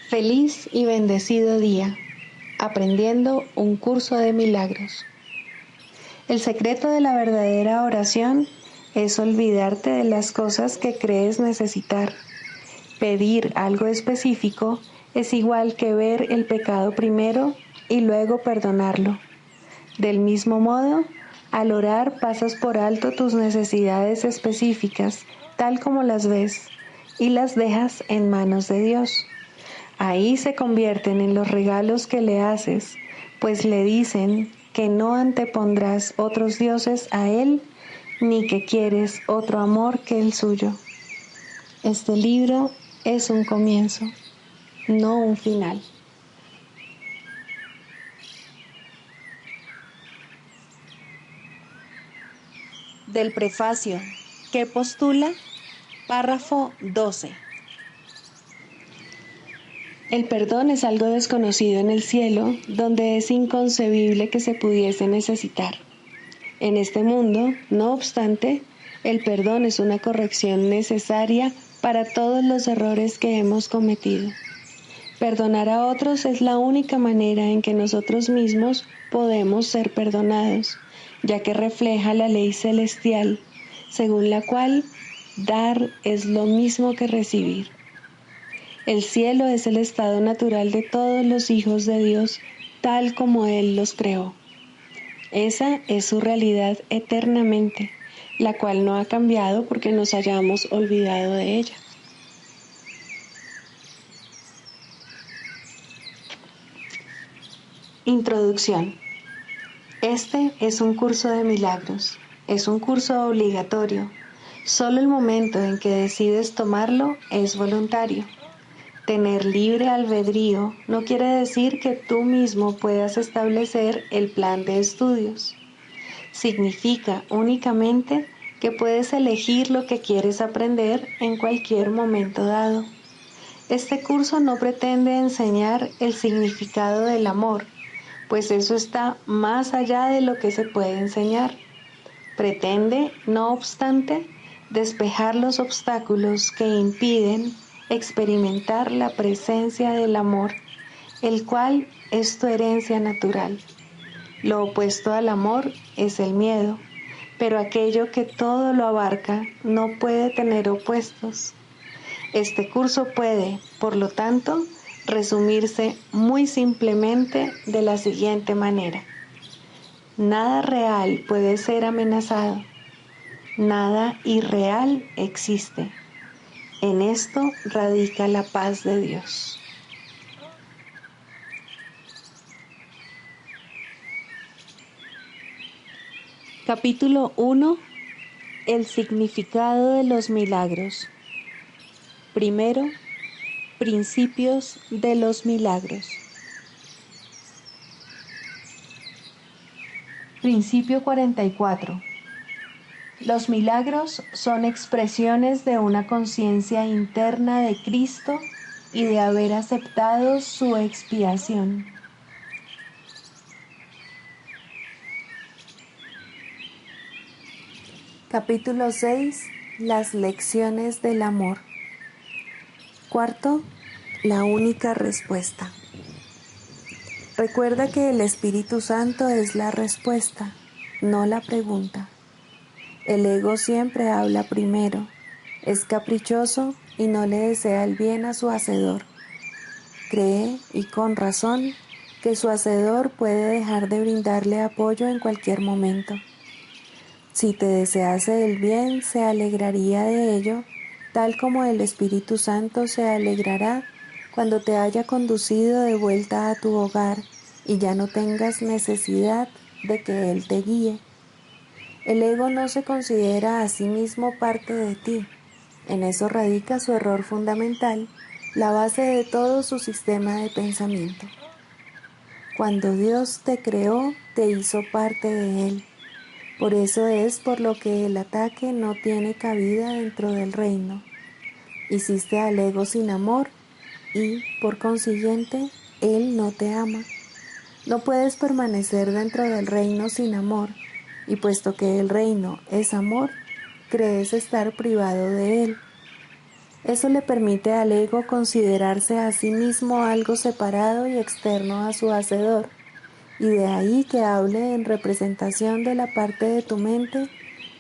Feliz y bendecido día, aprendiendo un curso de milagros. El secreto de la verdadera oración es olvidarte de las cosas que crees necesitar. Pedir algo específico es igual que ver el pecado primero y luego perdonarlo. Del mismo modo, al orar pasas por alto tus necesidades específicas, tal como las ves, y las dejas en manos de Dios. Ahí se convierten en los regalos que le haces, pues le dicen que no antepondrás otros dioses a Él, ni que quieres otro amor que el suyo. Este libro es un comienzo, no un final. Del prefacio, que postula, párrafo 12. El perdón es algo desconocido en el cielo, donde es inconcebible que se pudiese necesitar. En este mundo, no obstante, el perdón es una corrección necesaria para todos los errores que hemos cometido. Perdonar a otros es la única manera en que nosotros mismos podemos ser perdonados, ya que refleja la ley celestial, según la cual dar es lo mismo que recibir. El cielo es el estado natural de todos los hijos de Dios, tal como Él los creó. Esa es su realidad eternamente, la cual no ha cambiado porque nos hayamos olvidado de ella. Introducción. Este es un curso de milagros. Es un curso obligatorio. Solo el momento en que decides tomarlo es voluntario. Tener libre albedrío no quiere decir que tú mismo puedas establecer el plan de estudios. Significa únicamente que puedes elegir lo que quieres aprender en cualquier momento dado. Este curso no pretende enseñar el significado del amor, pues eso está más allá de lo que se puede enseñar. Pretende, no obstante, despejar los obstáculos que impiden experimentar la presencia del amor, el cual es tu herencia natural. Lo opuesto al amor es el miedo, pero aquello que todo lo abarca no puede tener opuestos. Este curso puede, por lo tanto, resumirse muy simplemente de la siguiente manera. Nada real puede ser amenazado. Nada irreal existe. En esto radica la paz de Dios. Capítulo 1. El significado de los milagros. Primero, principios de los milagros. Principio 44. Los milagros son expresiones de una conciencia interna de Cristo y de haber aceptado su expiación. Capítulo 6. Las lecciones del amor. Cuarto, la única respuesta. Recuerda que el Espíritu Santo es la respuesta, no la pregunta. El ego siempre habla primero, es caprichoso y no le desea el bien a su hacedor. Cree, y con razón, que su hacedor puede dejar de brindarle apoyo en cualquier momento. Si te desease el bien, se alegraría de ello, tal como el Espíritu Santo se alegrará cuando te haya conducido de vuelta a tu hogar y ya no tengas necesidad de que Él te guíe. El ego no se considera a sí mismo parte de ti. En eso radica su error fundamental, la base de todo su sistema de pensamiento. Cuando Dios te creó, te hizo parte de Él. Por eso es por lo que el ataque no tiene cabida dentro del reino. Hiciste al ego sin amor y, por consiguiente, Él no te ama. No puedes permanecer dentro del reino sin amor, y puesto que el reino es amor, crees estar privado de él. Eso le permite al ego considerarse a sí mismo algo separado y externo a su hacedor, y de ahí que hable en representación de la parte de tu mente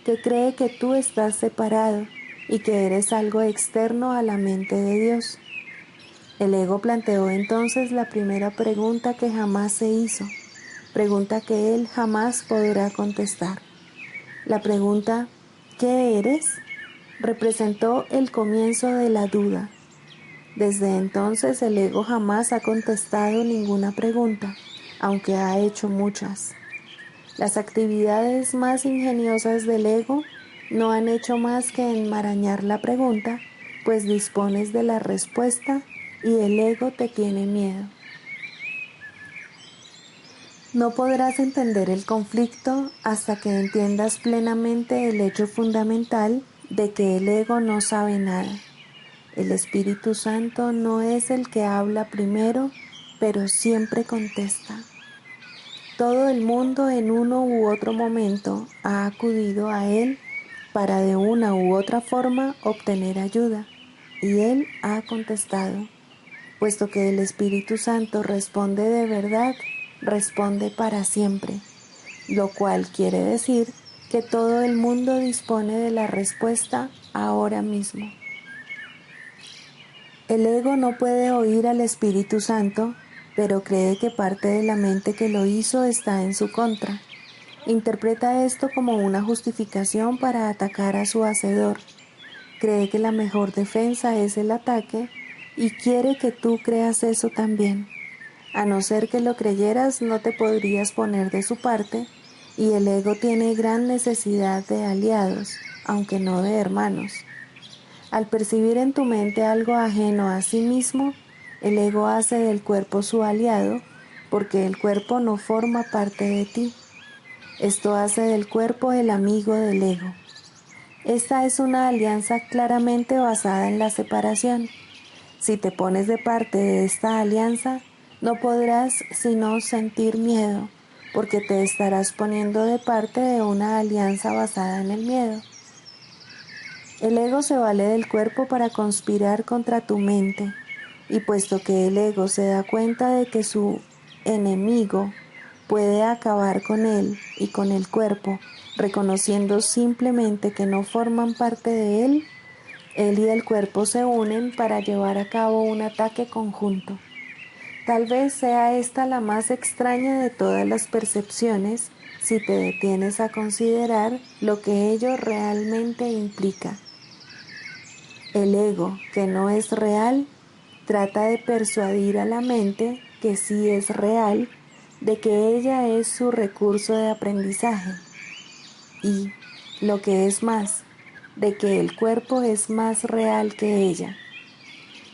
que cree que tú estás separado y que eres algo externo a la mente de Dios. El ego planteó entonces la primera pregunta que jamás se hizo, pregunta que él jamás podrá contestar. La pregunta ¿qué eres? Representó el comienzo de la duda. Desde entonces el ego jamás ha contestado ninguna pregunta, aunque ha hecho muchas. Las actividades más ingeniosas del ego no han hecho más que enmarañar la pregunta, pues dispones de la respuesta y el ego te tiene miedo. No podrás entender el conflicto hasta que entiendas plenamente el hecho fundamental de que el ego no sabe nada. El Espíritu Santo no es el que habla primero, pero siempre contesta. Todo el mundo en uno u otro momento ha acudido a Él para de una u otra forma obtener ayuda, y Él ha contestado. Puesto que el Espíritu Santo responde de verdad, responde para siempre, lo cual quiere decir que todo el mundo dispone de la respuesta ahora mismo. El ego no puede oír al Espíritu Santo, pero cree que parte de la mente que lo hizo está en su contra. Interpreta esto como una justificación para atacar a su hacedor. Cree que la mejor defensa es el ataque y quiere que tú creas eso también. A no ser que lo creyeras, no te podrías poner de su parte, y el ego tiene gran necesidad de aliados, aunque no de hermanos. Al percibir en tu mente algo ajeno a sí mismo, el ego hace del cuerpo su aliado, porque el cuerpo no forma parte de ti. Esto hace del cuerpo el amigo del ego. Esta es una alianza claramente basada en la separación. Si te pones de parte de esta alianza, no podrás sino sentir miedo, porque te estarás poniendo de parte de una alianza basada en el miedo. El ego se vale del cuerpo para conspirar contra tu mente, y puesto que el ego se da cuenta de que su enemigo puede acabar con él y con el cuerpo, reconociendo simplemente que no forman parte de él y el cuerpo se unen para llevar a cabo un ataque conjunto. Tal vez sea esta la más extraña de todas las percepciones si te detienes a considerar lo que ello realmente implica. El ego, que no es real, trata de persuadir a la mente, que sí es real, de que ella es su recurso de aprendizaje. Y, lo que es más, de que el cuerpo es más real que ella.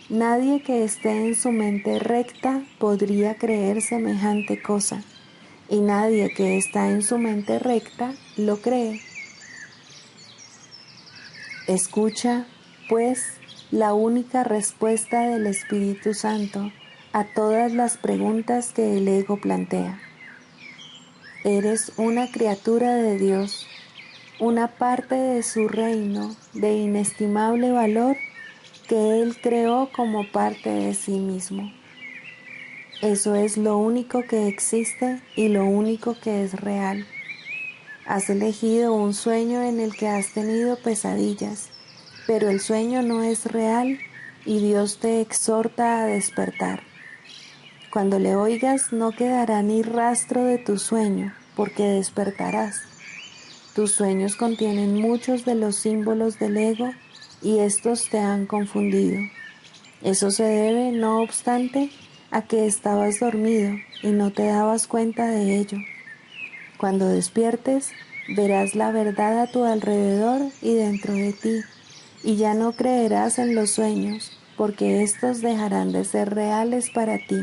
Nadie que esté en su mente recta podría creer semejante cosa, y nadie que está en su mente recta lo cree. Escucha, pues, la única respuesta del Espíritu Santo a todas las preguntas que el ego plantea. Eres una criatura de Dios, una parte de su reino de inestimable valor que Él creó como parte de sí mismo. Eso es lo único que existe y lo único que es real. Has elegido un sueño en el que has tenido pesadillas, pero el sueño no es real y Dios te exhorta a despertar. Cuando le oigas no quedará ni rastro de tu sueño, porque despertarás. Tus sueños contienen muchos de los símbolos del ego y estos te han confundido. Eso se debe, no obstante, a que estabas dormido y no te dabas cuenta de ello. Cuando despiertes, verás la verdad a tu alrededor y dentro de ti, y ya no creerás en los sueños, porque estos dejarán de ser reales para ti.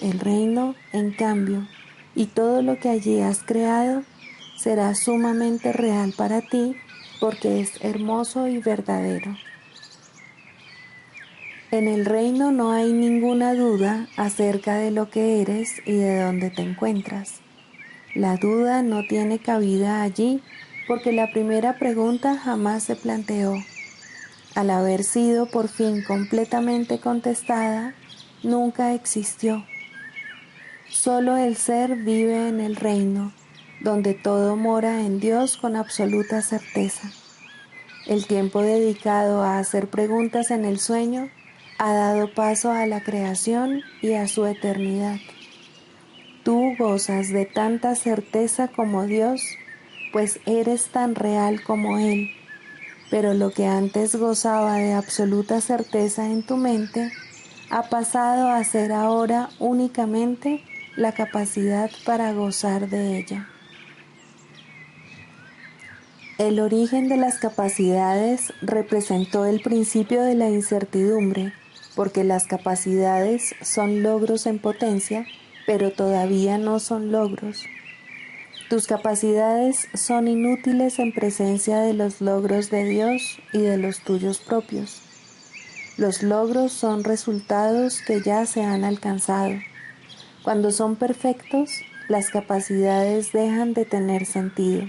El reino, en cambio, y todo lo que allí has creado, será sumamente real para ti, porque es hermoso y verdadero. En el reino no hay ninguna duda acerca de lo que eres y de dónde te encuentras. La duda no tiene cabida allí porque la primera pregunta jamás se planteó. al haber sido por fin completamente contestada, nunca existió. Solo el ser vive en el reino, donde todo mora en Dios con absoluta certeza. El tiempo dedicado a hacer preguntas en el sueño ha dado paso a la creación y a su eternidad. Tú gozas de tanta certeza como Dios, pues eres tan real como Él, pero lo que antes gozaba de absoluta certeza en tu mente, ha pasado a ser ahora únicamente la capacidad para gozar de ella. El origen de las capacidades representó el principio de la incertidumbre, porque las capacidades son logros en potencia, pero todavía no son logros. Tus capacidades son inútiles en presencia de los logros de Dios y de los tuyos propios. Los logros son resultados que ya se han alcanzado. Cuando son perfectos, las capacidades dejan de tener sentido.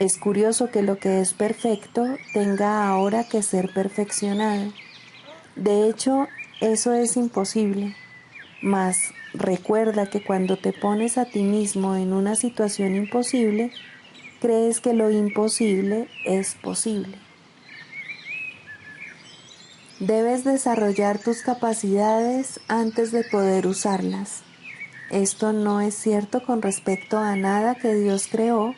Es curioso que lo que es perfecto tenga ahora que ser perfeccionado. De hecho, eso es imposible. Mas recuerda que cuando te pones a ti mismo en una situación imposible, crees que lo imposible es posible. Debes desarrollar tus capacidades antes de poder usarlas. Esto no es cierto con respecto a nada que Dios creó,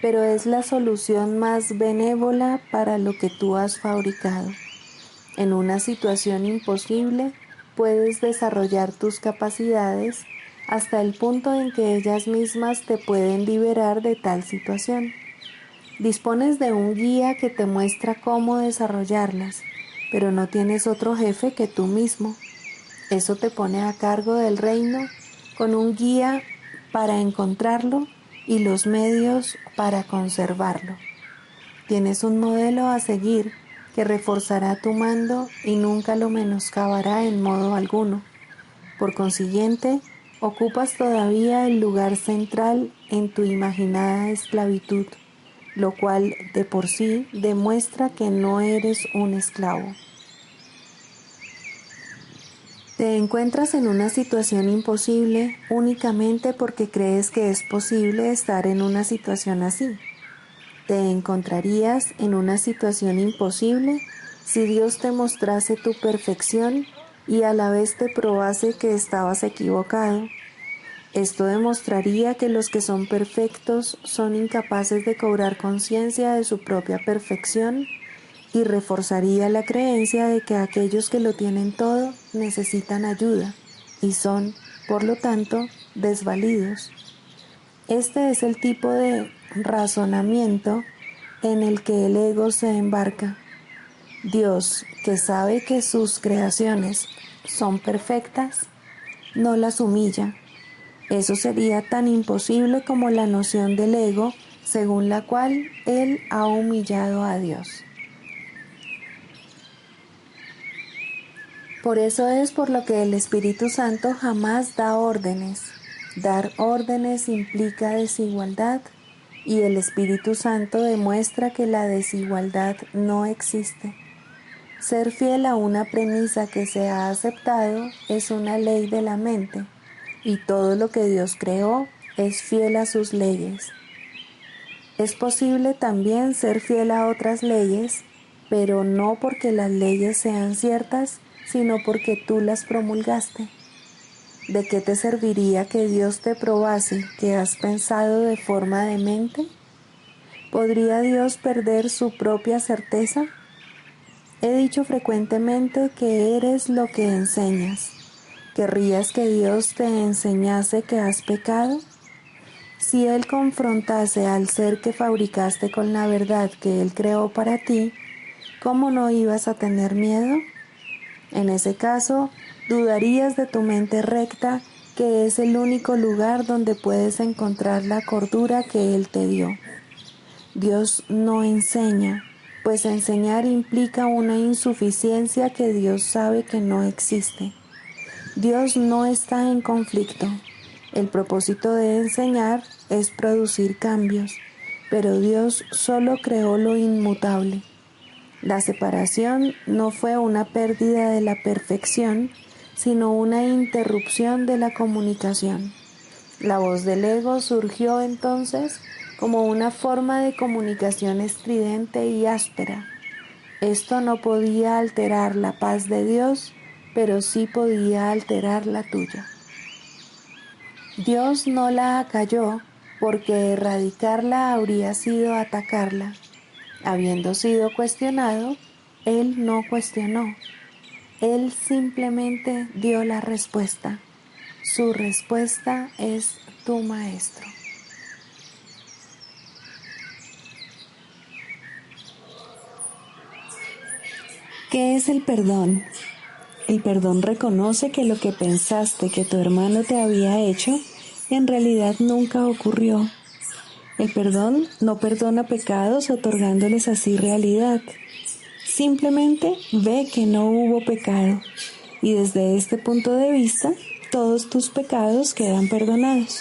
pero es la solución más benévola para lo que tú has fabricado. En una situación imposible, puedes desarrollar tus capacidades hasta el punto en que ellas mismas te pueden liberar de tal situación. Dispones de un guía que te muestra cómo desarrollarlas, pero no tienes otro jefe que tú mismo. Eso te pone a cargo del reino con un guía para encontrarlo y los medios para conservarlo. Tienes un modelo a seguir que reforzará tu mando y nunca lo menoscabará en modo alguno. Por consiguiente, ocupas todavía el lugar central en tu imaginada esclavitud, lo cual de por sí demuestra que no eres un esclavo. Te encuentras en una situación imposible únicamente porque crees que es posible estar en una situación así. Te encontrarías en una situación imposible si Dios te mostrase tu perfección y a la vez te probase que estabas equivocado. Esto demostraría que los que son perfectos son incapaces de cobrar conciencia de su propia perfección y reforzaría la creencia de que aquellos que lo tienen todo necesitan ayuda y son, por lo tanto, desvalidos. Este es el tipo de razonamiento en el que el ego se embarca. Dios, que sabe que sus creaciones son perfectas, no las humilla. Eso sería tan imposible como la noción del ego, según la cual Él ha humillado a Dios. Por eso es por lo que el Espíritu Santo jamás da órdenes. Dar órdenes implica desigualdad, y el Espíritu Santo demuestra que la desigualdad no existe. Ser fiel a una premisa que se ha aceptado es una ley de la mente, y todo lo que Dios creó es fiel a sus leyes. Es posible también ser fiel a otras leyes, pero no porque las leyes sean ciertas, sino porque tú las promulgaste. ¿De qué te serviría que Dios te probase que has pensado de forma demente? ¿Podría Dios perder su propia certeza? He dicho frecuentemente que eres lo que enseñas. ¿Querrías que Dios te enseñase que has pecado? Si Él confrontase al ser que fabricaste con la verdad que Él creó para ti, ¿cómo no ibas a tener miedo? En ese caso, dudarías de tu mente recta, que es el único lugar donde puedes encontrar la cordura que Él te dio. Dios no enseña, pues enseñar implica una insuficiencia que Dios sabe que no existe. Dios no está en conflicto. El propósito de enseñar es producir cambios, pero Dios solo creó lo inmutable. La separación no fue una pérdida de la perfección, sino una interrupción de la comunicación. La voz del ego surgió entonces como una forma de comunicación estridente y áspera. Esto no podía alterar la paz de Dios, pero sí podía alterar la tuya. Dios no la acalló porque erradicarla habría sido atacarla. Habiendo sido cuestionado, Él no cuestionó. Él simplemente dio la respuesta. Su respuesta es tu maestro. ¿Qué es el perdón? El perdón reconoce que lo que pensaste que tu hermano te había hecho, en realidad nunca ocurrió. El perdón no perdona pecados otorgándoles así realidad. Simplemente ve que no hubo pecado y desde este punto de vista todos tus pecados quedan perdonados.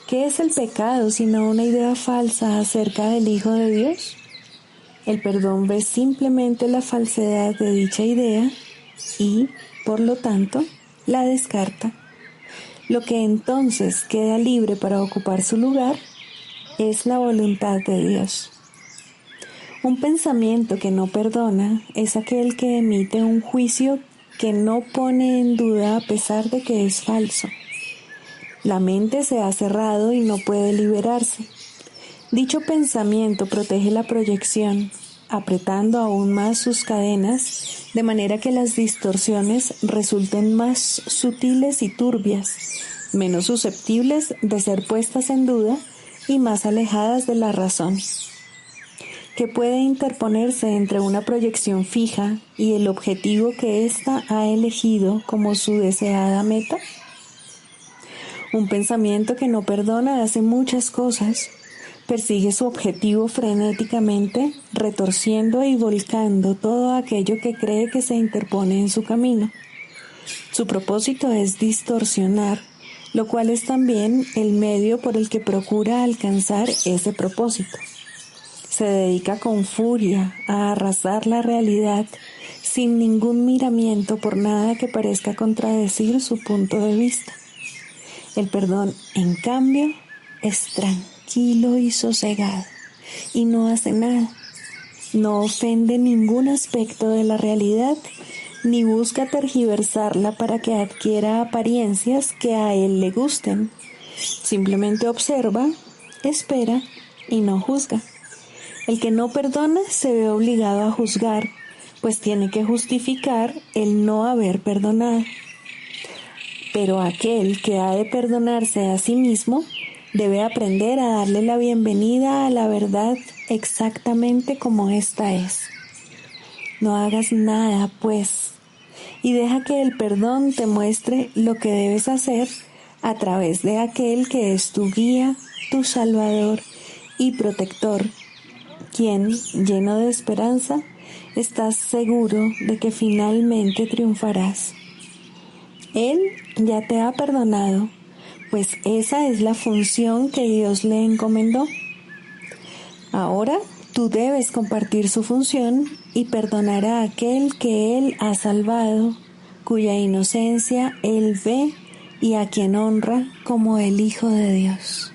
¿Qué es el pecado sino una idea falsa acerca del Hijo de Dios? El perdón ve simplemente la falsedad de dicha idea y, por lo tanto, la descarta. Lo que entonces queda libre para ocupar su lugar es la voluntad de Dios. Un pensamiento que no perdona es aquel que emite un juicio que no pone en duda a pesar de que es falso. La mente se ha cerrado y no puede liberarse. Dicho pensamiento protege la proyección, apretando aún más sus cadenas, de manera que las distorsiones resulten más sutiles y turbias, menos susceptibles de ser puestas en duda y más alejadas de la razón. ¿Qué puede interponerse entre una proyección fija y el objetivo que ésta ha elegido como su deseada meta? Un pensamiento que no perdona hace muchas cosas. Persigue su objetivo frenéticamente, retorciendo y volcando todo aquello que cree que se interpone en su camino. Su propósito es distorsionar, lo cual es también el medio por el que procura alcanzar ese propósito. Se dedica con furia a arrasar la realidad sin ningún miramiento por nada que parezca contradecir su punto de vista. El perdón, en cambio, es tranquilo y sosegado y no hace nada. No ofende ningún aspecto de la realidad ni busca tergiversarla para que adquiera apariencias que a él le gusten. Simplemente observa, espera y no juzga. El que no perdona se ve obligado a juzgar, pues tiene que justificar el no haber perdonado. Pero aquel que ha de perdonarse a sí mismo debe aprender a darle la bienvenida a la verdad exactamente como ésta es. No hagas nada, pues, y deja que el perdón te muestre lo que debes hacer a través de aquel que es tu guía, tu salvador y protector, quien, lleno de esperanza, estás seguro de que finalmente triunfarás. Él ya te ha perdonado, pues esa es la función que Dios le encomendó. Ahora tú debes compartir su función y perdonar a aquel que Él ha salvado, cuya inocencia Él ve y a quien honra como el Hijo de Dios.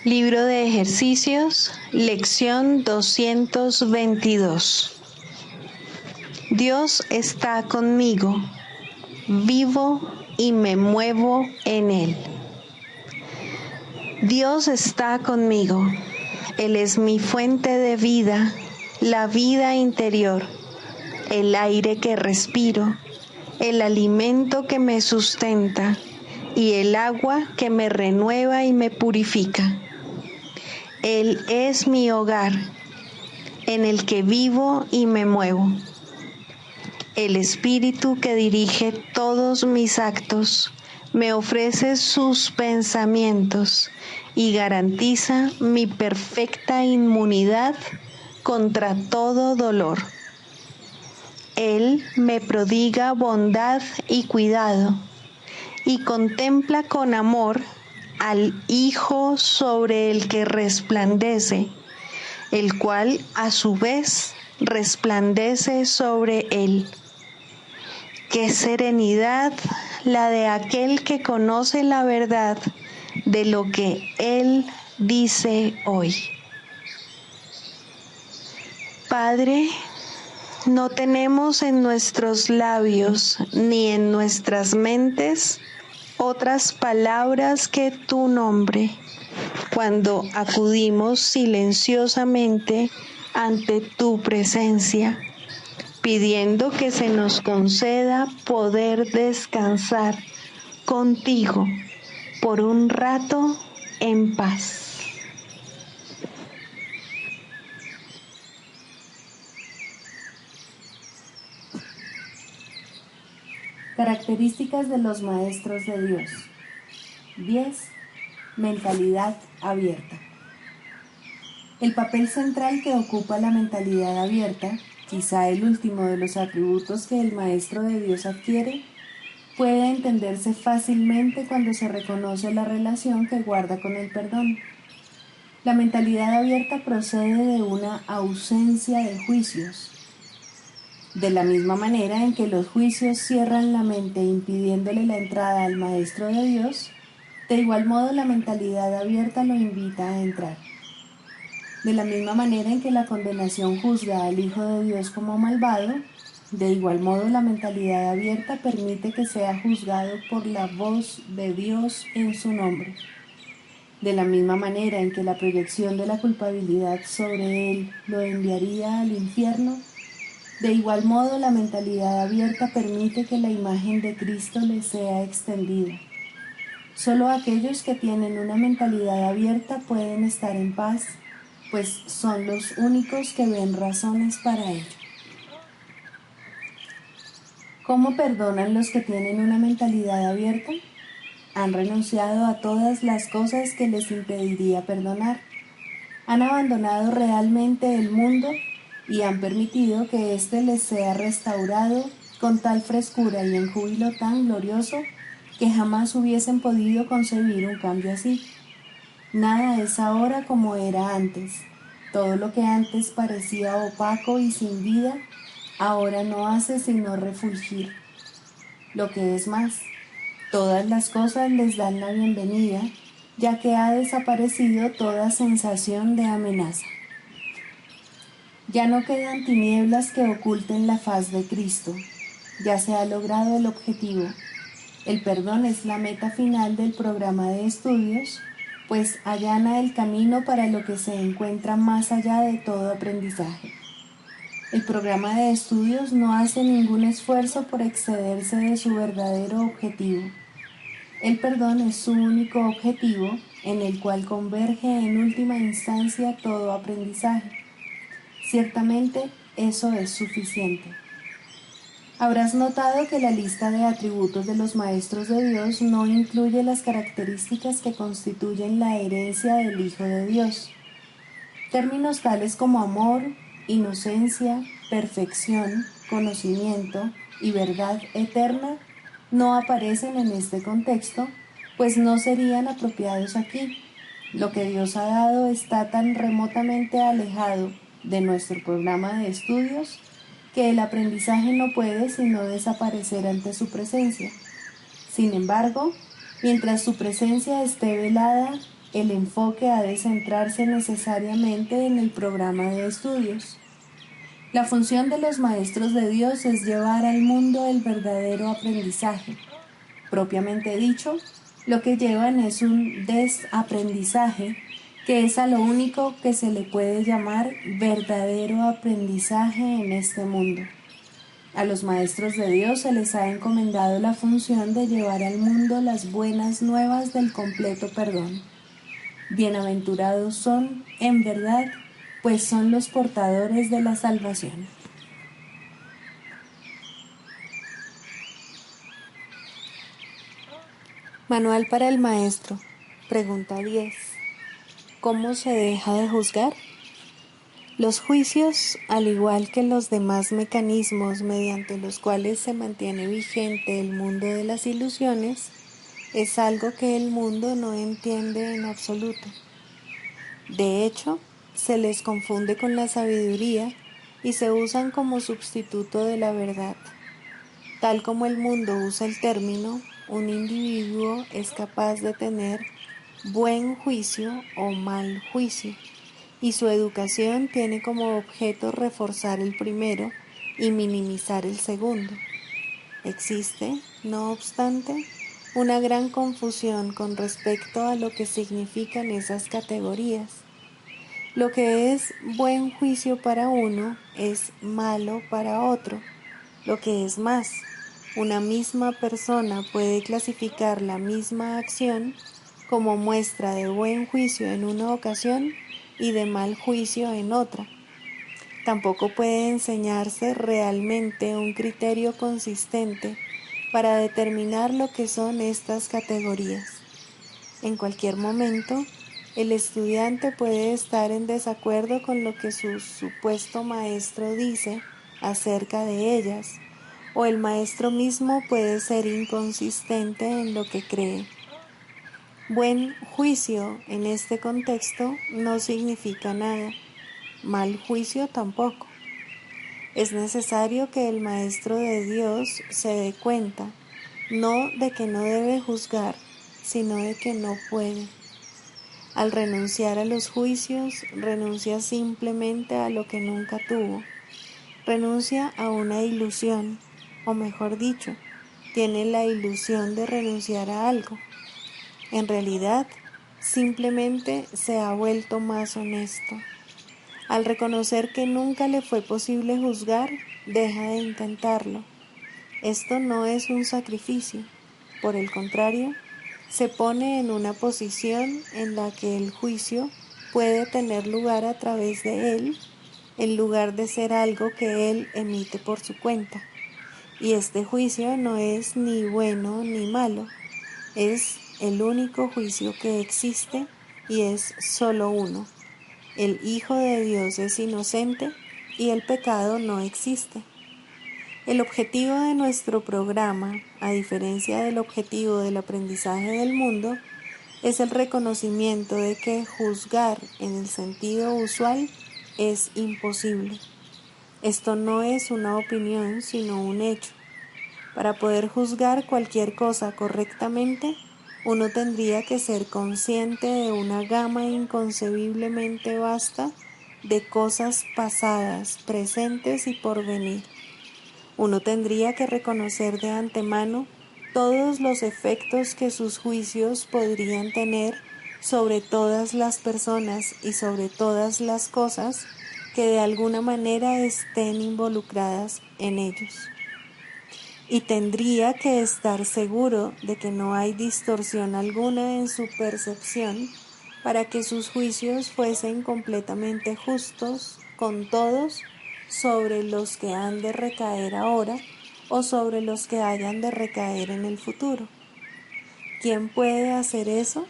Libro de ejercicios, lección 222. Dios está conmigo, vivo y me muevo en Él. Dios está conmigo. Él es mi fuente de vida, la vida interior, el aire que respiro, el alimento que me sustenta y el agua que me renueva y me purifica. Él es mi hogar. en el que vivo y me muevo. El Espíritu que dirige todos mis actos me ofrece sus pensamientos y garantiza mi perfecta inmunidad contra todo dolor. Él me prodiga bondad y cuidado y contempla con amor al Hijo sobre el que resplandece, el cual a su vez resplandece sobre él. Qué serenidad la de aquel que conoce la verdad de lo que Él dice hoy. Padre, no tenemos en nuestros labios ni en nuestras mentes otras palabras que tu nombre, cuando acudimos silenciosamente ante tu presencia, pidiendo que se nos conceda poder descansar contigo por un rato en paz. Características de los maestros de Dios. 10. Mentalidad abierta. El papel central que ocupa la mentalidad abierta, quizá el último de los atributos que el maestro de Dios adquiere, puede entenderse fácilmente cuando se reconoce la relación que guarda con el perdón. La mentalidad abierta procede de una ausencia de juicios. De la misma manera en que los juicios cierran la mente impidiéndole la entrada al Maestro de Dios, de igual modo la mentalidad abierta lo invita a entrar. De la misma manera en que la condenación juzga al Hijo de Dios como malvado, de igual modo la mentalidad abierta permite que sea juzgado por la voz de Dios en su nombre. De la misma manera en que la proyección de la culpabilidad sobre él lo enviaría al infierno, de igual modo la mentalidad abierta permite que la imagen de Cristo le sea extendida. Solo aquellos que tienen una mentalidad abierta pueden estar en paz, pues son los únicos que ven razones para ello. ¿Cómo perdonan los que tienen una mentalidad abierta? Han renunciado a todas las cosas que les impediría perdonar. Han abandonado realmente el mundo y han permitido que éste les sea restaurado con tal frescura y en júbilo tan glorioso que jamás hubiesen podido concebir un cambio así. Nada es ahora como era antes. Todo lo que antes parecía opaco y sin vida, ahora no hace sino refulgir. Lo que es más, todas las cosas les dan la bienvenida, ya que ha desaparecido toda sensación de amenaza. Ya no quedan tinieblas que oculten la faz de Cristo. Ya se ha logrado el objetivo. El perdón es la meta final del programa de estudios, pues allana el camino para lo que se encuentra más allá de todo aprendizaje. El programa de estudios no hace ningún esfuerzo por excederse de su verdadero objetivo. El perdón es su único objetivo, en el cual converge en última instancia todo aprendizaje. Ciertamente, eso es suficiente. Habrás notado que la lista de atributos de los maestros de Dios no incluye las características que constituyen la herencia del Hijo de Dios. Términos tales como amor, inocencia, perfección, conocimiento y verdad eterna no aparecen en este contexto, pues no serían apropiados aquí. Lo que Dios ha dado está tan remotamente alejado de nuestro programa de estudios que el aprendizaje no puede sino desaparecer ante su presencia. Sin embargo, mientras su presencia esté velada, el enfoque ha de centrarse necesariamente en el programa de estudios. La función de los maestros de Dios es llevar al mundo el verdadero aprendizaje. Propiamente dicho, lo que llevan es un desaprendizaje, que es a lo único que se le puede llamar verdadero aprendizaje en este mundo. A los maestros de Dios se les ha encomendado la función de llevar al mundo las buenas nuevas del completo perdón. Bienaventurados son, en verdad, pues son los portadores de la salvación. Manual para el maestro. Pregunta 10. ¿Cómo se deja de juzgar? Los juicios, al igual que los demás mecanismos mediante los cuales se mantiene vigente el mundo de las ilusiones, es algo que el mundo no entiende en absoluto. De hecho, se les confunde con la sabiduría y se usan como sustituto de la verdad. Tal como el mundo usa el término, un individuo es capaz de tener buen juicio o mal juicio, y su educación tiene como objeto reforzar el primero y minimizar el segundo. Existe, no obstante, una gran confusión con respecto a lo que significan esas categorías. Lo que es buen juicio para uno es malo para otro. Lo que es más, una misma persona puede clasificar la misma acción como muestra de buen juicio en una ocasión y de mal juicio en otra. Tampoco puede enseñarse realmente un criterio consistente para determinar lo que son estas categorías. En cualquier momento, el estudiante puede estar en desacuerdo con lo que su supuesto maestro dice acerca de ellas, o el maestro mismo puede ser inconsistente en lo que cree. Buen juicio en este contexto no significa nada, mal juicio tampoco. Es necesario que el maestro de Dios se dé cuenta, no de que no debe juzgar, sino de que no puede. Al renunciar a los juicios, renuncia simplemente a lo que nunca tuvo. Renuncia a una ilusión, o mejor dicho, tiene la ilusión de renunciar a algo. En realidad, simplemente se ha vuelto más honesto. Al reconocer que nunca le fue posible juzgar, deja de intentarlo. Esto no es un sacrificio, por el contrario, se pone en una posición en la que el juicio puede tener lugar a través de él, en lugar de ser algo que él emite por su cuenta. Y este juicio no es ni bueno ni malo, es el único juicio que existe y es solo uno. El Hijo de Dios es inocente y el pecado no existe. El objetivo de nuestro programa, a diferencia del objetivo del aprendizaje del mundo, es el reconocimiento de que juzgar en el sentido usual es imposible. Esto no es una opinión, sino un hecho. Para poder juzgar cualquier cosa correctamente, uno tendría que ser consciente de una gama inconcebiblemente vasta de cosas pasadas, presentes y por venir. Uno tendría que reconocer de antemano todos los efectos que sus juicios podrían tener sobre todas las personas y sobre todas las cosas que de alguna manera estén involucradas en ellos. Y tendría que estar seguro de que no hay distorsión alguna en su percepción para que sus juicios fuesen completamente justos con todos sobre los que han de recaer ahora o sobre los que hayan de recaer en el futuro. ¿Quién puede hacer eso?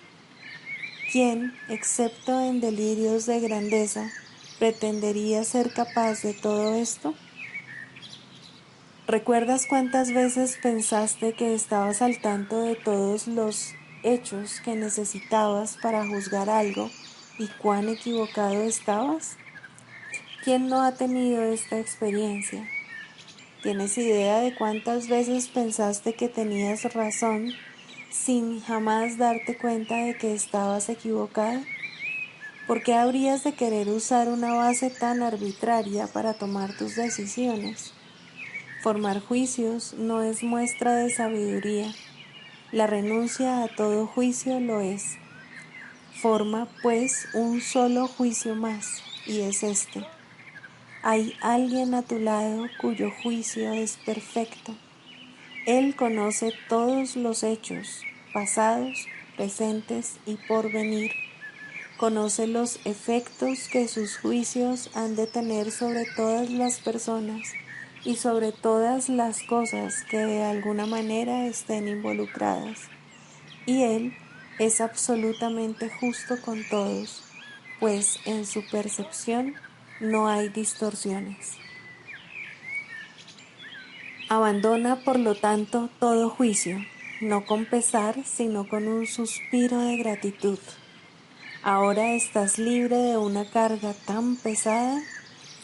¿Quién, excepto en delirios de grandeza, pretendería ser capaz de todo esto? ¿Recuerdas cuántas veces pensaste que estabas al tanto de todos los hechos que necesitabas para juzgar algo y cuán equivocado estabas? ¿Quién no ha tenido esta experiencia? ¿Tienes idea de cuántas veces pensaste que tenías razón sin jamás darte cuenta de que estabas equivocado? ¿Por qué habrías de querer usar una base tan arbitraria para tomar tus decisiones? Formar juicios no es muestra de sabiduría. La renuncia a todo juicio lo es. Forma, pues, un solo juicio más, y es este. Hay alguien a tu lado cuyo juicio es perfecto. Él conoce todos los hechos, pasados, presentes y por venir. conoce los efectos que sus juicios han de tener sobre todas las personas y sobre todas las cosas que de alguna manera estén involucradas. Y Él es absolutamente justo con todos, pues en su percepción no hay distorsiones. Abandona, por lo tanto, todo juicio, no con pesar, sino con un suspiro de gratitud. Ahora estás libre de una carga tan pesada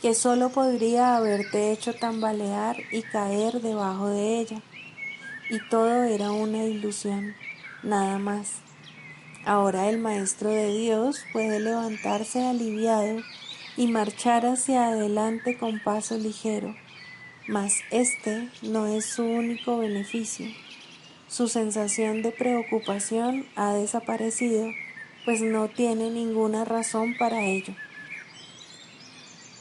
que solo podría haberte hecho tambalear y caer debajo de ella. Y todo era una ilusión, nada más. Ahora el Maestro de Dios puede levantarse aliviado y marchar hacia adelante con paso ligero, mas este no es su único beneficio. Su sensación de preocupación ha desaparecido, pues no tiene ninguna razón para ello.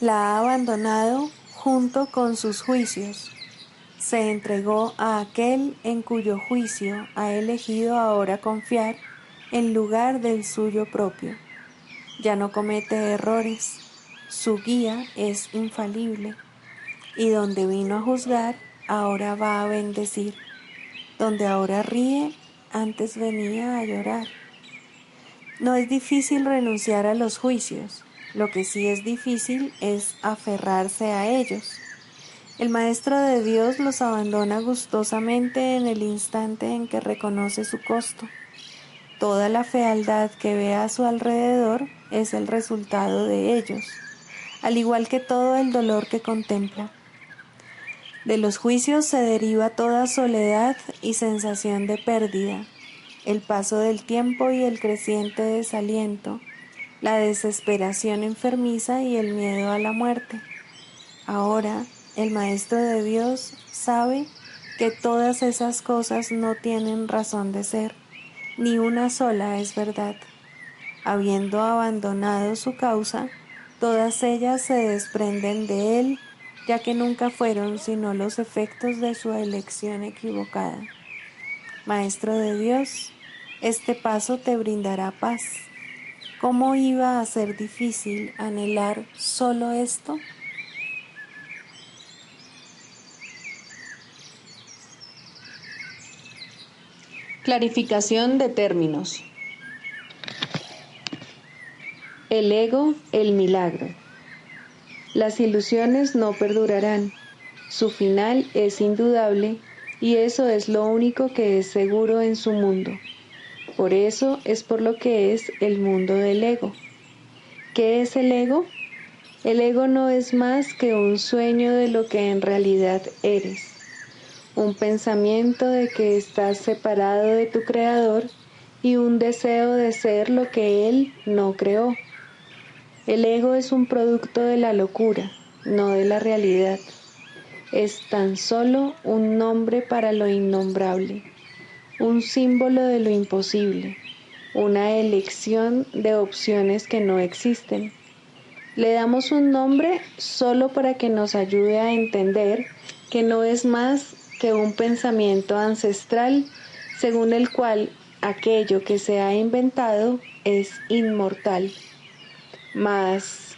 La ha abandonado junto con sus juicios. Se entregó a aquel en cuyo juicio ha elegido ahora confiar en lugar del suyo propio. Ya no comete errores, su guía es infalible, y donde vino a juzgar, ahora va a bendecir. Donde ahora ríe, antes venía a llorar. No es difícil renunciar a los juicios, lo que sí es difícil es aferrarse a ellos. El Maestro de Dios los abandona gustosamente en el instante en que reconoce su costo. Toda la fealdad que ve a su alrededor es el resultado de ellos, al igual que todo el dolor que contempla. De los juicios se deriva toda soledad y sensación de pérdida, el paso del tiempo y el creciente desaliento, la desesperación enfermiza y el miedo a la muerte. Ahora, el Maestro de Dios sabe que todas esas cosas no tienen razón de ser, ni una sola es verdad. Habiendo abandonado su causa, todas ellas se desprenden de él, ya que nunca fueron sino los efectos de su elección equivocada. Maestro de Dios, este paso te brindará paz. ¿Cómo iba a ser difícil anhelar solo esto? Clarificación de términos. El ego, el milagro. Las ilusiones no perdurarán. Su final es indudable y eso es lo único que es seguro en su mundo. Por eso es por lo que es el mundo del ego. ¿Qué es el ego? El ego no es más que un sueño de lo que en realidad eres. Un pensamiento de que estás separado de tu creador y un deseo de ser lo que él no creó. El ego es un producto de la locura, no de la realidad. Es tan solo un nombre para lo innombrable, un símbolo de lo imposible, una elección de opciones que no existen. Le damos un nombre solo para que nos ayude a entender que no es más que un pensamiento ancestral según el cual aquello que se ha inventado es inmortal. Mas,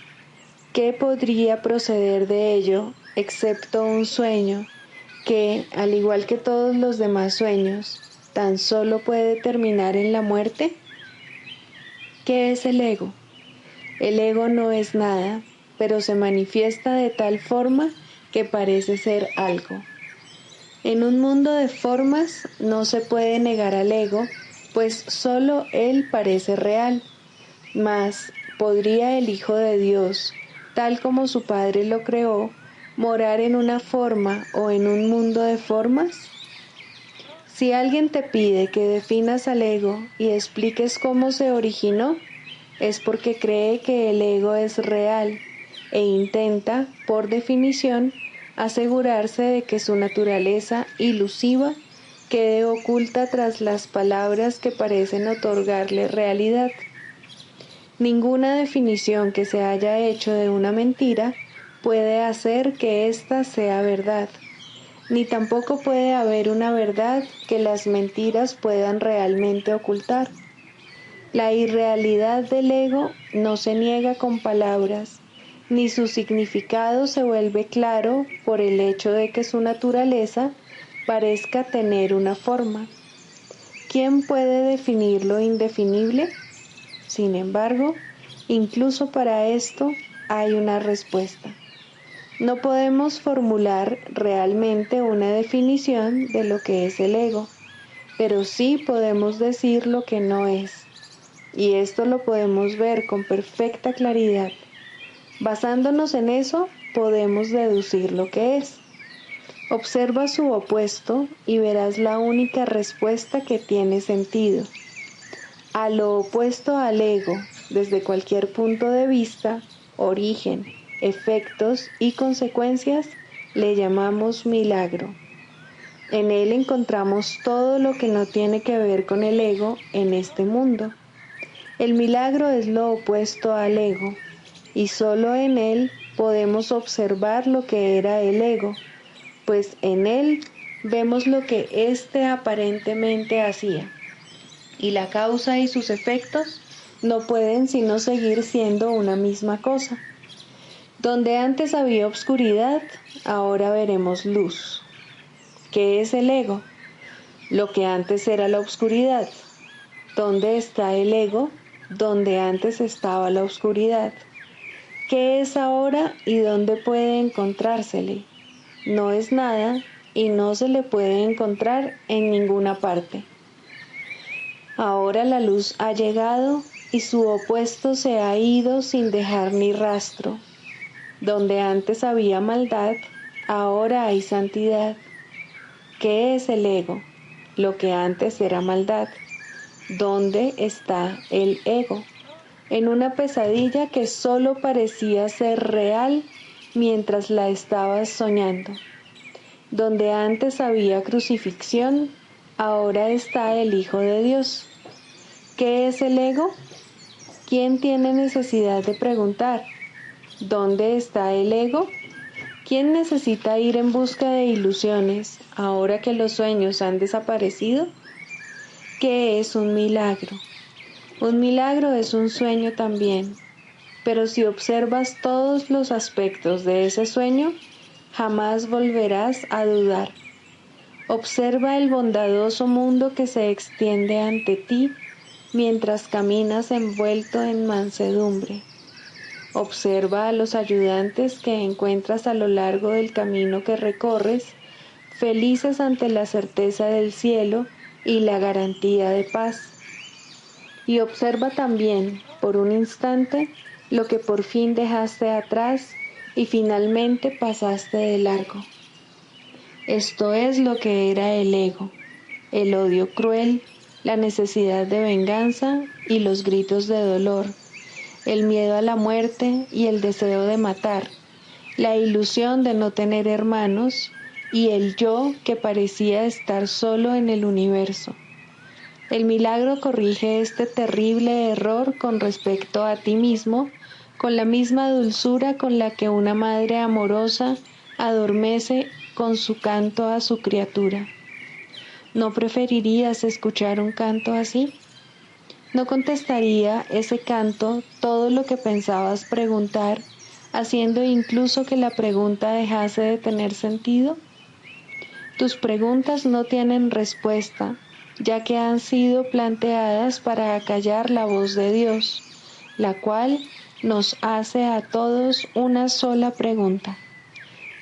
¿qué podría proceder de ello excepto un sueño que, al igual que todos los demás sueños, tan solo puede terminar en la muerte? ¿Qué es el ego? El ego no es nada, pero se manifiesta de tal forma que parece ser algo. En un mundo de formas no se puede negar al ego, pues solo él parece real. Mas, ¿podría el Hijo de Dios, tal como su Padre lo creó, morar en una forma o en un mundo de formas? Si alguien te pide que definas al ego y expliques cómo se originó, es porque cree que el ego es real e intenta, por definición, asegurarse de que su naturaleza ilusiva quede oculta tras las palabras que parecen otorgarle realidad. Ninguna definición que se haya hecho de una mentira puede hacer que ésta sea verdad, ni tampoco puede haber una verdad que las mentiras puedan realmente ocultar. La irrealidad del ego no se niega con palabras, ni su significado se vuelve claro por el hecho de que su naturaleza parezca tener una forma. ¿Quién puede definir lo indefinible? Sin embargo, incluso para esto hay una respuesta. No podemos formular realmente una definición de lo que es el ego, pero sí podemos decir lo que no es. Y esto lo podemos ver con perfecta claridad. Basándonos en eso, podemos deducir lo que es. Observa su opuesto y verás la única respuesta que tiene sentido. A lo opuesto al ego, desde cualquier punto de vista, origen, efectos y consecuencias, le llamamos milagro. En él encontramos todo lo que no tiene que ver con el ego en este mundo. El milagro es lo opuesto al ego, y solo en él podemos observar lo que era el ego, pues en él vemos lo que éste aparentemente hacía, y la causa y sus efectos no pueden sino seguir siendo una misma cosa. Donde antes había obscuridad, ahora veremos luz. ¿Qué es el ego? Lo que antes era la obscuridad. ¿Dónde está el ego? Donde antes estaba la oscuridad. ¿Qué es ahora y dónde puede encontrársele? No es nada y no se le puede encontrar en ninguna parte. Ahora la luz ha llegado y su opuesto se ha ido sin dejar ni rastro. Donde antes había maldad, ahora hay santidad. ¿Qué es el ego? Lo que antes era maldad. ¿Dónde está el ego? En una pesadilla que solo parecía ser real mientras la estabas soñando. Donde antes había crucifixión, ahora está el Hijo de Dios. ¿Qué es el ego? ¿Quién tiene necesidad de preguntar? ¿Dónde está el ego? ¿Quién necesita ir en busca de ilusiones ahora que los sueños han desaparecido? ¿Qué es un milagro? Un milagro es un sueño también, pero si observas todos los aspectos de ese sueño, jamás volverás a dudar. Observa el bondadoso mundo que se extiende ante ti mientras caminas envuelto en mansedumbre. Observa a los ayudantes que encuentras a lo largo del camino que recorres, felices ante la certeza del cielo y la garantía de paz. Y observa también, por un instante, lo que por fin dejaste atrás y finalmente pasaste de largo. Esto es lo que era el ego, el odio cruel, la necesidad de venganza y los gritos de dolor, el miedo a la muerte y el deseo de matar, la ilusión de no tener hermanos y el yo que parecía estar solo en el universo. El milagro corrige este terrible error con respecto a ti mismo, con la misma dulzura con la que una madre amorosa adormece con su canto a su criatura. ¿No preferirías escuchar un canto así? ¿No contestaría ese canto todo lo que pensabas preguntar, haciendo incluso que la pregunta dejase de tener sentido? Tus preguntas no tienen respuesta, ya que han sido planteadas para acallar la voz de Dios, la cual nos hace a todos una sola pregunta.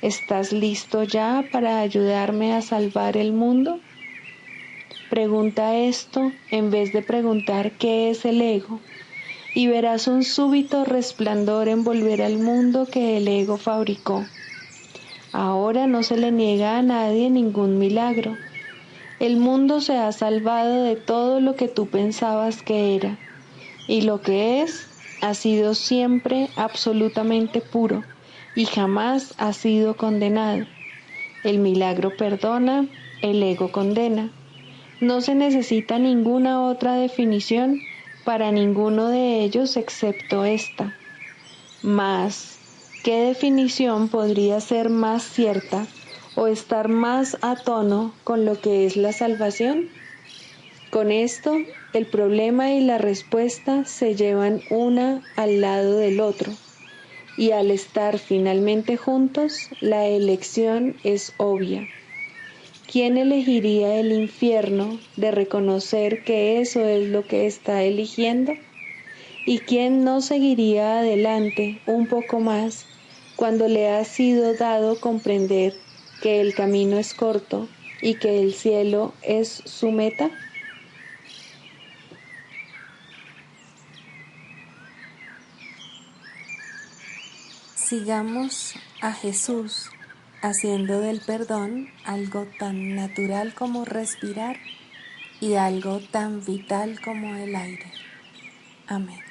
¿Estás listo ya para ayudarme a salvar el mundo? Pregunta esto en vez de preguntar qué es el ego, y verás un súbito resplandor envolver al mundo que el ego fabricó. Ahora no se le niega a nadie ningún milagro. El mundo se ha salvado de todo lo que tú pensabas que era, y lo que es ha sido siempre absolutamente puro y jamás ha sido condenado. El milagro perdona, el ego condena. No se necesita ninguna otra definición para ninguno de ellos excepto esta. Mas, ¿qué definición podría ser más cierta o estar más a tono con lo que es la salvación? Con esto, el problema y la respuesta se llevan una al lado del otro, y al estar finalmente juntos, la elección es obvia. ¿Quién elegiría el infierno de reconocer que eso es lo que está eligiendo? ¿Y quién no seguiría adelante un poco más cuando le ha sido dado comprender que el camino es corto y que el cielo es su meta? Sigamos a Jesús haciendo del perdón algo tan natural como respirar y algo tan vital como el aire. Amén.